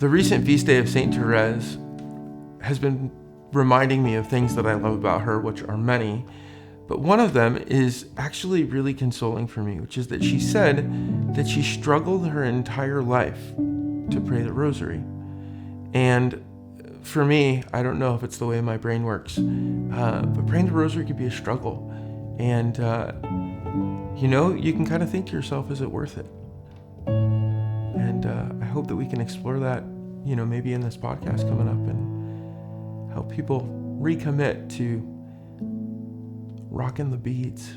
The recent feast day of Saint Thérèse has been reminding me of things that I love about her, which are many. But one of them is actually really consoling for me, which is that she said that she struggled her entire life to pray the rosary. And for me, I don't know if it's the way my brain works, but praying the rosary can be a struggle. And, you can kind of think to yourself, is it worth it? And I hope that we can explore that, maybe in this podcast coming up and help people recommit to rocking the beads.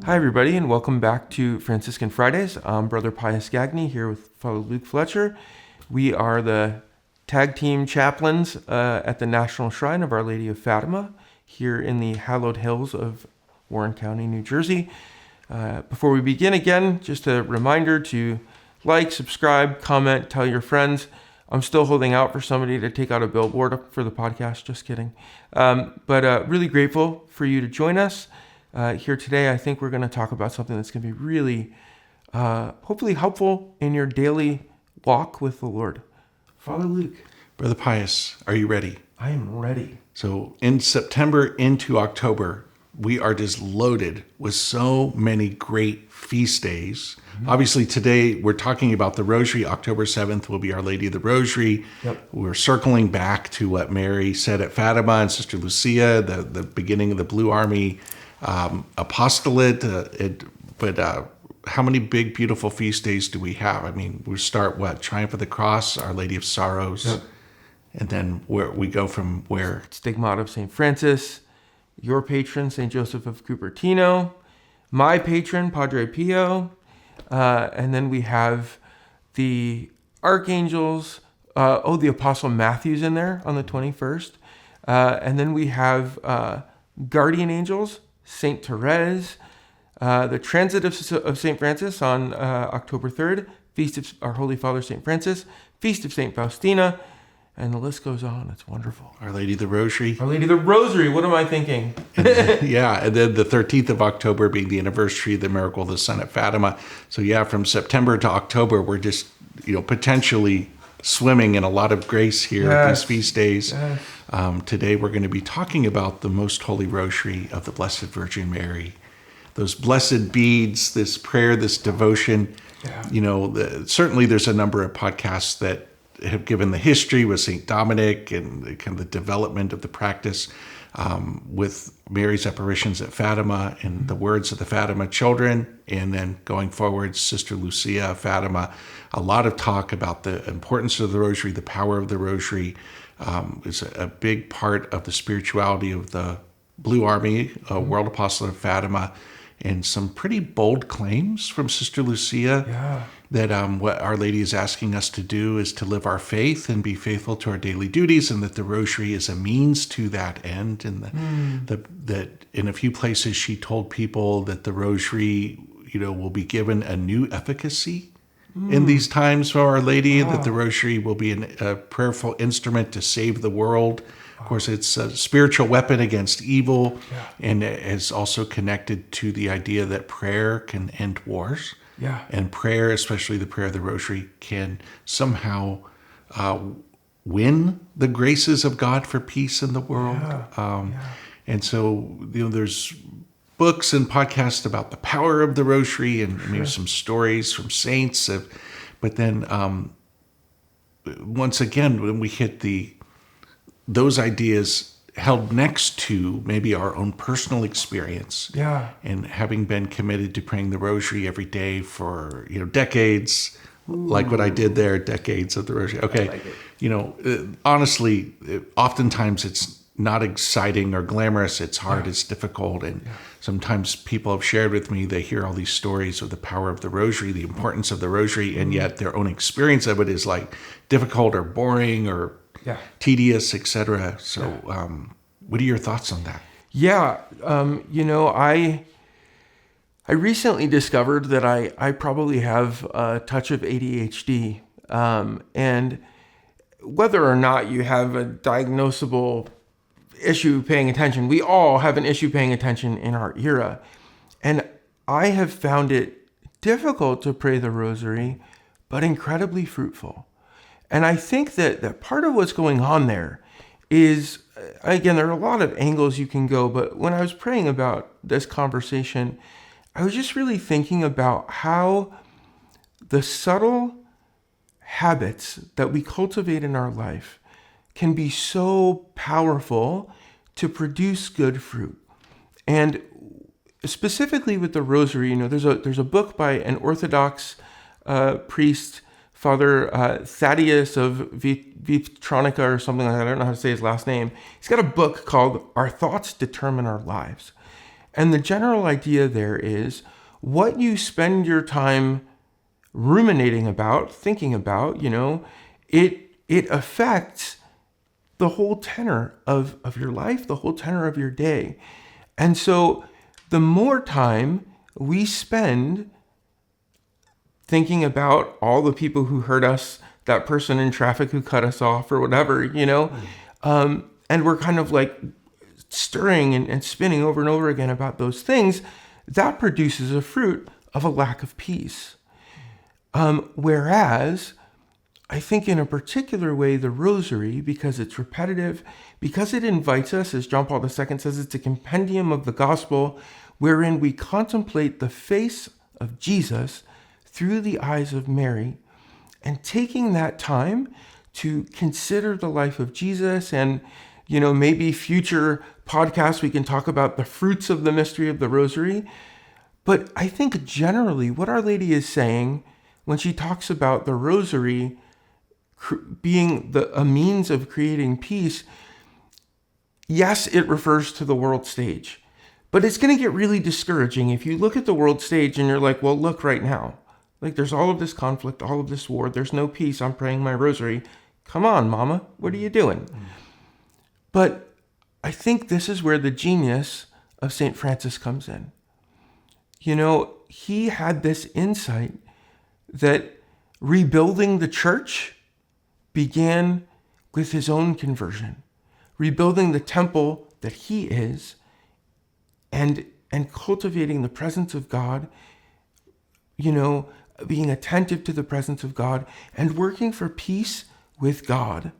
Hi everybody, and welcome back to Franciscan Fridays. I'm Brother Pius Gagny here with Father Luke Fletcher. We are the tag team chaplains at the National Shrine of Our Lady of Fatima here in the hallowed hills of Warren County, New Jersey. Before we begin again, just a reminder to like, subscribe, comment, tell your friends. I'm still holding out for somebody to take out a billboard for the podcast. Just kidding. But really grateful for you to join us here today. I think we're going to talk about something that's going to be really, hopefully helpful in your daily walk with the Lord. Father Luke. Brother Pius, are you ready? I am ready. So in September into October, we are just loaded with so many great feast days. Mm-hmm. Obviously, today we're talking about the Rosary. October 7th will be Our Lady of the Rosary. Yep. We're circling back to what Mary said at Fatima and Sister Lucia, the beginning of the Blue Army Apostolate. But how many big, beautiful feast days do we have? I mean, we start Triumph of the Cross, Our Lady of Sorrows, yep. And then where we go from where? Stigmata of St. Francis, your patron, St. Joseph of Cupertino, my patron, Padre Pio, and then we have the archangels, the Apostle Matthew's in there on the 21st, and then we have guardian angels, St. Thérèse, the Transit of St. Francis on October 3rd, Feast of Our Holy Father St. Francis, Feast of St. Faustina, and the list goes on. It's wonderful. Our Lady of the Rosary. Our Lady of the Rosary. What am I thinking? And then the 13th of October being the anniversary of the miracle of the Sun at Fatima. So from September to October, we're just, potentially swimming in a lot of grace here at these feast days. Yes. Today we're going to be talking about the Most Holy Rosary of the Blessed Virgin Mary. Those blessed beads, this prayer, this devotion. Yeah. Certainly there's a number of podcasts that have given the history with St. Dominic and kind of the development of the practice with Mary's apparitions at Fatima and the words of the Fatima children, and then going forward, Sister Lucia of Fatima. A lot of talk about the importance of the Rosary, the power of the Rosary is a big part of the spirituality of the Blue Army, World Apostolate of Fatima, and some pretty bold claims from Sister Lucia that what Our Lady is asking us to do is to live our faith and be faithful to our daily duties, and that the Rosary is a means to that end. And that in a few places she told people that the Rosary, will be given a new efficacy in these times for Our Lady, that the Rosary will be a prayerful instrument to save the world. Of course, it's a spiritual weapon against evil, and it is also connected to the idea that prayer can end wars. Yeah. And prayer, especially the prayer of the Rosary, can somehow win the graces of God for peace in the world. And so, there's books and podcasts about the power of the Rosary and maybe some stories from saints. But then, once again, when we hit those ideas held next to maybe our own personal experience. Yeah. And having been committed to praying the Rosary every day for, decades, like what I did there, decades of the Rosary. Okay. I like it. Honestly, oftentimes it's not exciting or glamorous. It's hard, it's difficult. And sometimes people have shared with me, they hear all these stories of the power of the Rosary, the importance of the Rosary, and yet their own experience of it is like difficult or boring or tedious, etc. So what are your thoughts on that? I recently discovered that I probably have a touch of ADHD. And whether or not you have a diagnosable issue paying attention. We all have an issue paying attention in our era. And I have found it difficult to pray the rosary, but incredibly fruitful. And I think that part of what's going on there is, again, there are a lot of angles you can go, but when I was praying about this conversation, I was just really thinking about how the subtle habits that we cultivate in our life can be so powerful to produce good fruit. And specifically with the rosary, there's a book by an Orthodox priest, Father Thaddeus of Vitronica or something like that. I don't know how to say his last name. He's got a book called Our Thoughts Determine Our Lives. And the general idea there is what you spend your time ruminating about, thinking about, it affects the whole tenor of your life, the whole tenor of your day. And so the more time we spend thinking about all the people who hurt us, that person in traffic who cut us off or whatever, and we're kind of like stirring and spinning over and over again about those things, that produces a fruit of a lack of peace. Whereas I think in a particular way, the rosary, because it's repetitive, because it invites us, as John Paul II says, it's a compendium of the gospel wherein we contemplate the face of Jesus through the eyes of Mary, and taking that time to consider the life of Jesus. And, maybe future podcasts, we can talk about the fruits of the mystery of the rosary. But I think generally what Our Lady is saying when she talks about the rosary being a means of creating peace, yes, it refers to the world stage, but it's going to get really discouraging if you look at the world stage and you're like, well, look right now, like there's all of this conflict, all of this war, there's no peace, I'm praying my rosary. Come on, mama, what are you doing? But I think this is where the genius of St. Francis comes in. He had this insight that rebuilding the church began with his own conversion, rebuilding the temple that he is, and cultivating the presence of God, being attentive to the presence of God, and working for peace with God,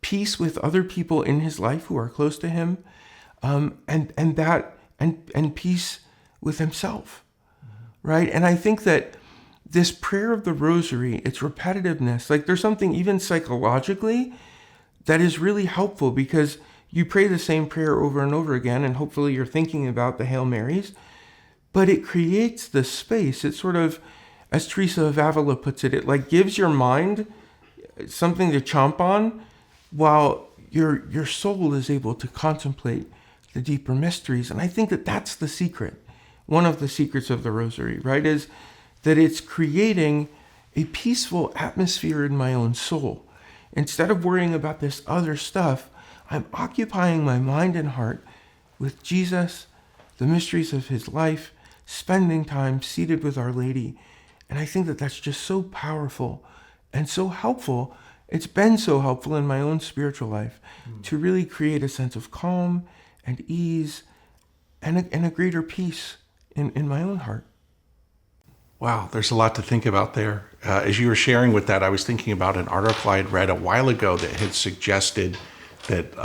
peace with other people in his life who are close to him, and peace with himself, right? And I think that this prayer of the rosary, its repetitiveness, like there's something even psychologically that is really helpful, because you pray the same prayer over and over again, and hopefully you're thinking about the Hail Marys, but it creates the space. It sort of, as Teresa of Avila puts it, like gives your mind something to chomp on while your soul is able to contemplate the deeper mysteries. And I think that that's the secret. One of the secrets of the rosary, right, is that it's creating a peaceful atmosphere in my own soul. Instead of worrying about this other stuff, I'm occupying my mind and heart with Jesus, the mysteries of his life, spending time seated with Our Lady. And I think that that's just so powerful and so helpful. It's been so helpful in my own spiritual life to really create a sense of calm and ease and a greater peace in my own heart. Wow, there's a lot to think about there. As you were sharing with that, I was thinking about an article I had read a while ago that had suggested that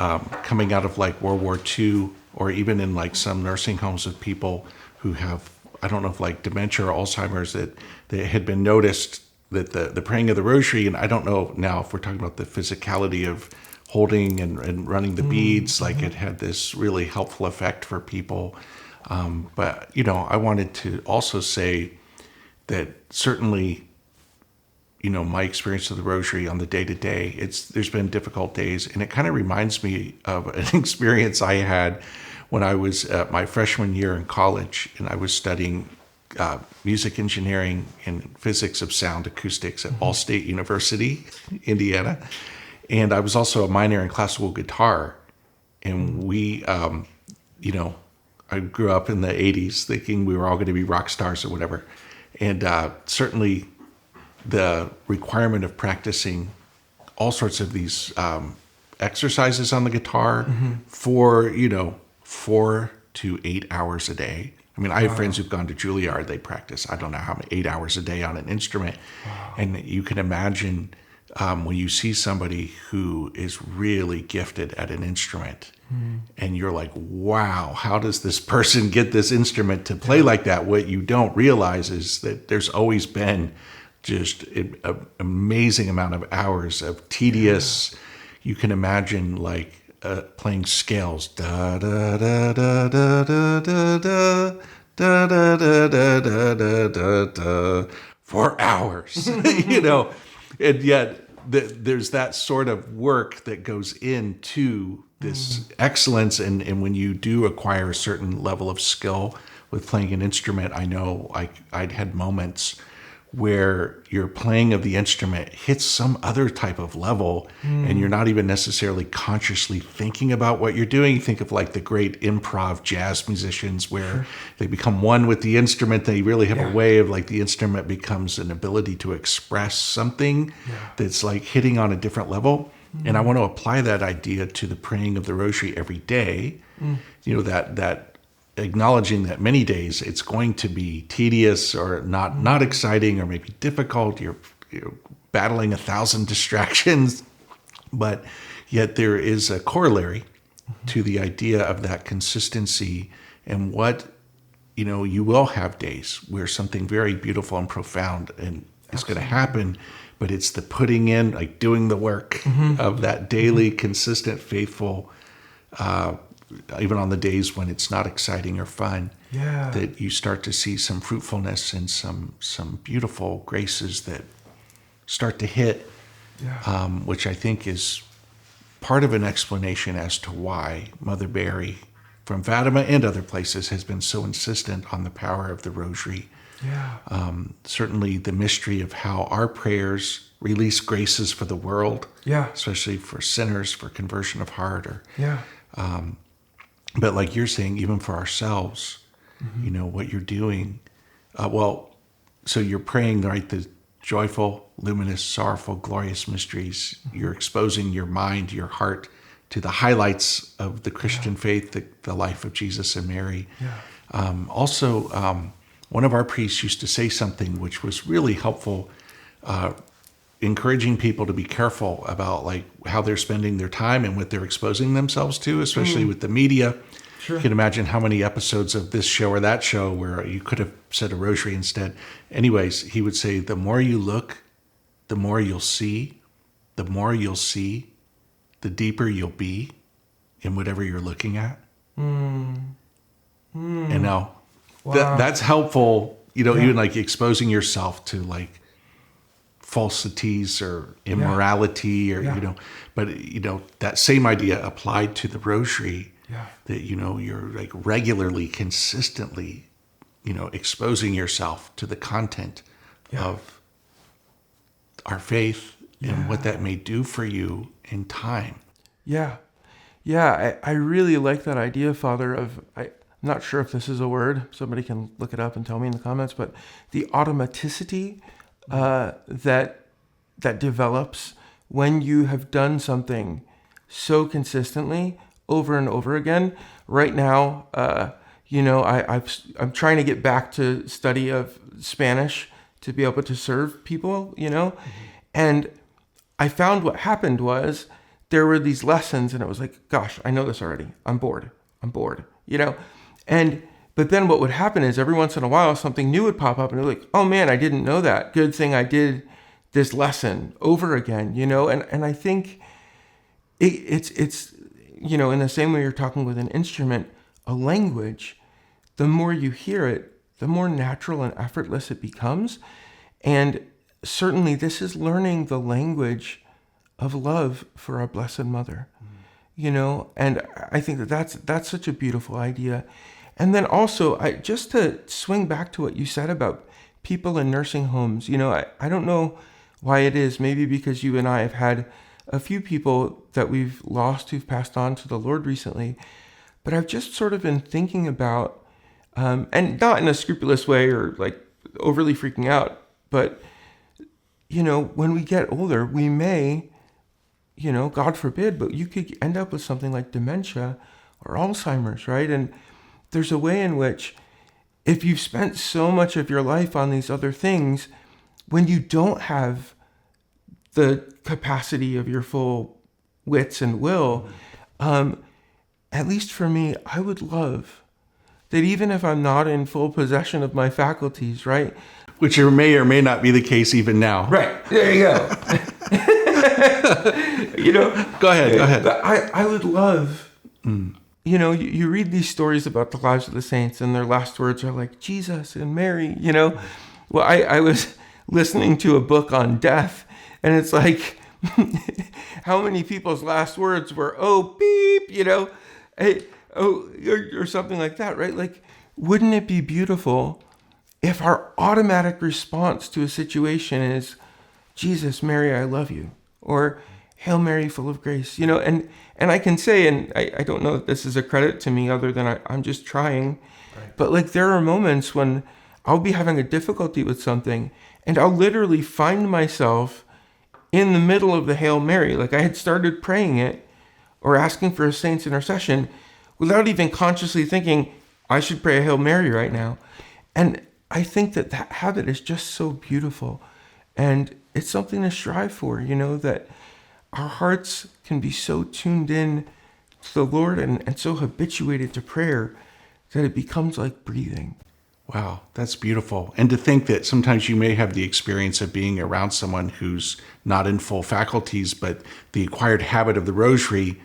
coming out of like World War II, or even in like some nursing homes of people who have, I don't know if like dementia or Alzheimer's, that had been noticed that the praying of the rosary, and I don't know now if we're talking about the physicality of holding and running the beads, like it had this really helpful effect for people. But, I wanted to also say that certainly, my experience of the rosary on the day-to-day, there's been difficult days, and it kind of reminds me of an experience I had when I was at my freshman year in college, and I was studying music engineering and physics of sound acoustics at Ball State University, Indiana. And I was also a minor in classical guitar. And we, I grew up in the 80s thinking we were all going to be rock stars or whatever. And certainly the requirement of practicing all sorts of these exercises on the guitar for, 4 to 8 hours a day. I mean, I have friends who've gone to Juilliard. They practice, I don't know how many, 8 hours a day on an instrument. And you can imagine when you see somebody who is really gifted at an instrument and you're like, wow, how does this person get this instrument to play like that? What you don't realize is that there's always been just an amazing amount of hours of tedious, you can imagine like playing scales, da da da da da da da da da da da da da da da for hours, and yet there's that sort of work that goes into this excellence, and when you do acquire a certain level of skill with playing an instrument, I know I'd had moments where your playing of the instrument hits some other type of level and you're not even necessarily consciously thinking about what you're doing. You think of like the great improv jazz musicians where they become one with the instrument. They really have a way of like the instrument becomes an ability to express something that's like hitting on a different level. And I want to apply that idea to the praying of the rosary every day. That acknowledging that many days it's going to be tedious or not exciting or maybe difficult. You're battling 1,000 distractions, but yet there is a corollary to the idea of that consistency and what, you will have days where something very beautiful and profound and is going to happen, but it's the putting in, like doing the work of that daily, consistent, faithful, even on the days when it's not exciting or fun, that you start to see some fruitfulness and some beautiful graces that start to hit, which I think is part of an explanation as to why Mother Mary from Fatima and other places has been so insistent on the power of the rosary. Certainly the mystery of how our prayers release graces for the world, especially for sinners, for conversion of heart, or but like you're saying, even for ourselves, what you're doing. So you're praying, right, the joyful, luminous, sorrowful, glorious mysteries. You're exposing your mind, your heart to the highlights of the Christian faith, the life of Jesus and Mary. Also, one of our priests used to say something which was really helpful, encouraging people to be careful about like how they're spending their time and what they're exposing themselves to, especially with the media. You can imagine how many episodes of this show or that show where you could have said a rosary instead. Anyways, he would say, the more you look, the more you'll see, the more you'll see, the deeper you'll be in whatever you're looking at. And now that's helpful, even like exposing yourself to like falsities or immorality or, but, that same idea applied to the rosary, that, you're like regularly, consistently, exposing yourself to the content of our faith and what that may do for you in time. I really like that idea, Father, of, I'm not sure if this is a word, somebody can look it up and tell me in the comments, but the automaticity that develops when you have done something so consistently over and over again. Right now, I'm trying to get back to study of Spanish to be able to serve people, and I found what happened was there were these lessons and it was like, gosh, I know this already. I'm bored, but then what would happen is every once in a while, something new would pop up and you're like, oh man, I didn't know that. Good thing I did this lesson over again, and I think it's in the same way you're talking with an instrument, a language, the more you hear it, the more natural and effortless it becomes. And certainly this is learning the language of love for our Blessed Mother, and I think that's such a beautiful idea. And then also, just to swing back to what you said about people in nursing homes, I don't know why it is, maybe because you and I have had a few people that we've lost who've passed on to the Lord recently, but I've just sort of been thinking about, and not in a scrupulous way or like overly freaking out, but, when we get older, we may God forbid, but you could end up with something like dementia or Alzheimer's, right? And there's a way in which, if you've spent so much of your life on these other things, when you don't have the capacity of your full wits and will, at least for me, I would love that even if I'm not in full possession of my faculties, right? Which may or may not be the case even now. Right. There you go. Go ahead. I would love, you read these stories about the lives of the saints and their last words are like Jesus and Mary, Well, I was listening to a book on death, and it's like, how many people's last words were, oh, beep, hey, oh, or something like that, right? Like, wouldn't it be beautiful if our automatic response to a situation is, Jesus, Mary, I love you, or Hail Mary, full of grace, and I can say, and I don't know if this is a credit to me other than I'm just trying, right. But like there are moments when I'll be having a difficulty with something and I'll literally find myself in the middle of the Hail Mary. Like I had started praying it or asking for a saint's intercession without even consciously thinking I should pray a Hail Mary right now. And I think that habit is just so beautiful. And it's something to strive for, that our hearts can be so tuned in to the Lord and so habituated to prayer that it becomes like breathing. Wow, that's beautiful. And to think that sometimes you may have the experience of being around someone who's not in full faculties, but the acquired habit of the rosary,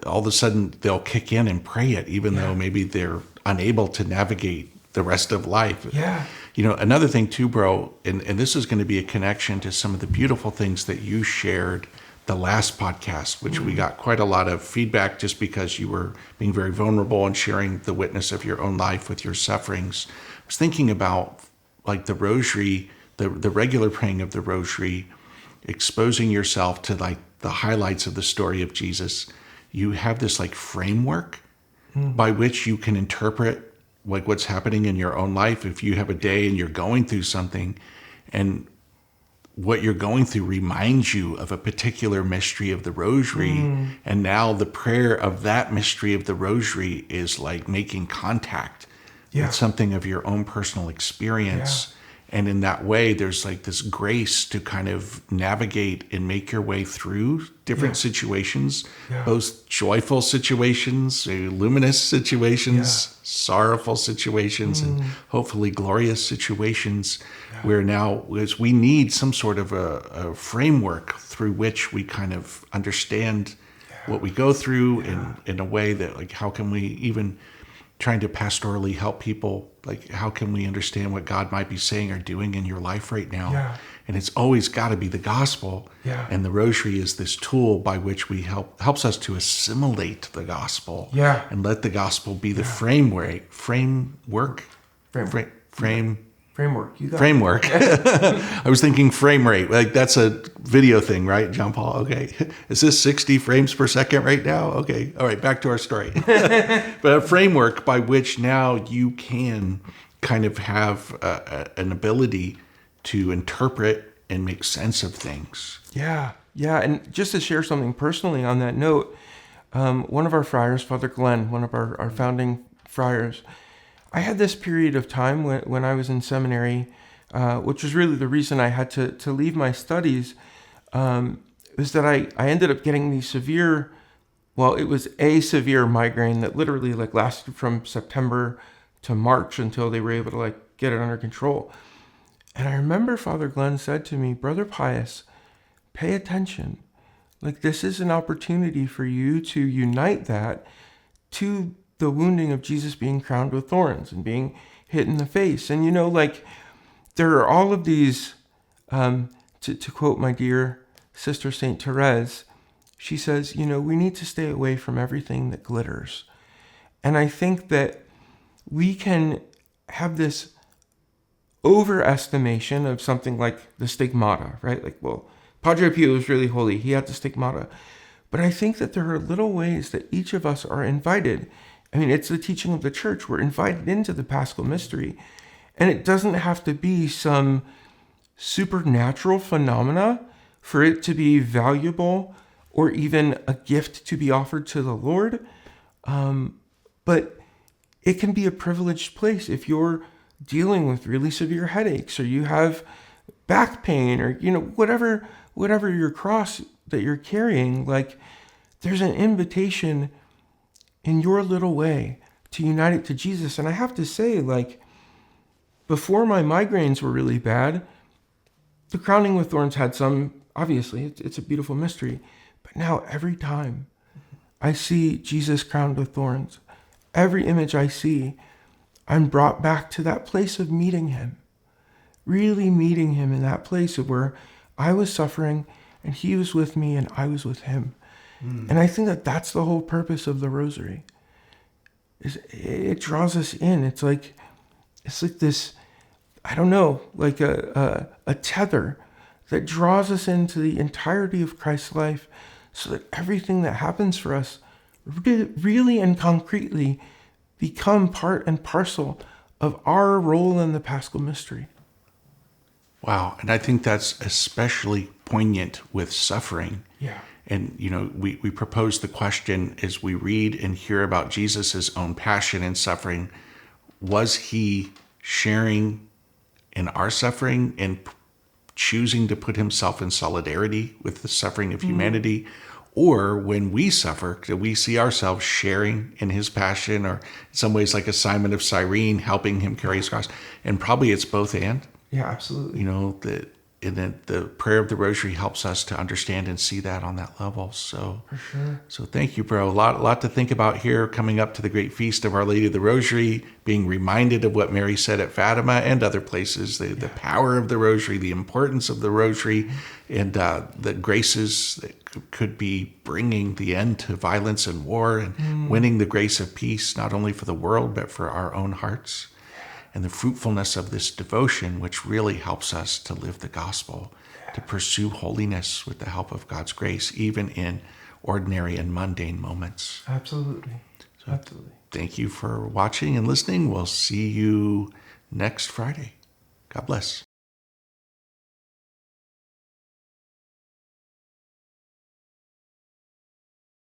all of a sudden they'll kick in and pray it, even though maybe they're unable to navigate the rest of life. Yeah. Another thing too, bro, and this is going to be a connection to some of the beautiful things that you shared the last podcast, which we got quite a lot of feedback just because you were being very vulnerable and sharing the witness of your own life with your sufferings. I was thinking about like the rosary, the regular praying of the rosary, exposing yourself to like the highlights of the story of Jesus. You have this like framework by which you can interpret like what's happening in your own life. If you have a day and you're going through something and what you're going through reminds you of a particular mystery of the rosary. And now the prayer of that mystery of the rosary is like making contact with something of your own personal experience. And in that way, there's like this grace to kind of navigate and make your way through different situations, both joyful situations, luminous situations, sorrowful situations, and hopefully glorious situations, where now as we need some sort of a framework through which we kind of understand what we go through in a way that like, how can we even trying to pastorally help people, like how can we understand what God might be saying or doing in your life right now? And it's always got to be the gospel. And the rosary is this tool by which we helps us to assimilate the gospel and let the gospel be the framework. You got framework. I was thinking frame rate. Like that's a video thing, right, John Paul? Okay. Is this 60 frames per second right now? Okay. All right. Back to our story. But a framework by which now you can kind of have an ability to interpret and make sense of things. Yeah. And just to share something personally on that note, one of our friars, Father Glenn, one of our founding friars, I had this period of time when I was in seminary, which was really the reason I had to leave my studies, is that I ended up getting these severe, it was a severe migraine that literally like lasted from September to March until they were able to like get it under control. And I remember Father Glenn said to me, Brother Pius, pay attention. Like this is an opportunity for you to unite that to the wounding of Jesus being crowned with thorns and being hit in the face. And, there are all of these, to quote my dear sister, Saint Thérèse, she says, we need to stay away from everything that glitters. And I think that we can have this overestimation of something like the stigmata, right? Like, Padre Pio was really holy. He had the stigmata. But I think that there are little ways that each of us are invited. I mean, it's the teaching of the church. We're invited into the Paschal Mystery. And it doesn't have to be some supernatural phenomena for it to be valuable or even a gift to be offered to the Lord. But it can be a privileged place if you're dealing with really severe headaches, or you have back pain, or whatever your cross that you're carrying. Like, there's an invitation in your little way to unite it to Jesus. And I have to say, like, before my migraines were really bad, the crowning with thorns had some, obviously, it's a beautiful mystery. But now every time I see Jesus crowned with thorns, every image I see, I'm brought back to that place of meeting him, really meeting him in that place of where I was suffering and he was with me and I was with him. And I think that that's the whole purpose of the Rosary. It draws us in. It's like this, I don't know, like a tether that draws us into the entirety of Christ's life, so that everything that happens for us really and concretely become part and parcel of our role in the Paschal Mystery. Wow. And I think that's especially poignant with suffering. Yeah. And, we propose the question as we read and hear about Jesus' own passion and suffering. Was he sharing in our suffering and choosing to put himself in solidarity with the suffering of humanity? Or when we suffer, do we see ourselves sharing in his passion, or in some ways like a Simon of Cyrene, helping him carry his cross? And probably it's both and. Yeah, absolutely. The prayer of the Rosary helps us to understand and see that on that level. So, For sure. So thank you, bro. A lot to think about here, coming up to the great feast of Our Lady of the Rosary, being reminded of what Mary said at Fatima and other places, the power of the Rosary, the importance of the Rosary, and the graces that could be bringing the end to violence and war, and winning the grace of peace, not only for the world, but for our own hearts. And the fruitfulness of this devotion, which really helps us to live the gospel, to pursue holiness with the help of God's grace, even in ordinary and mundane moments. Absolutely. So Absolutely. Thank you for watching and listening. We'll see you next Friday. God bless.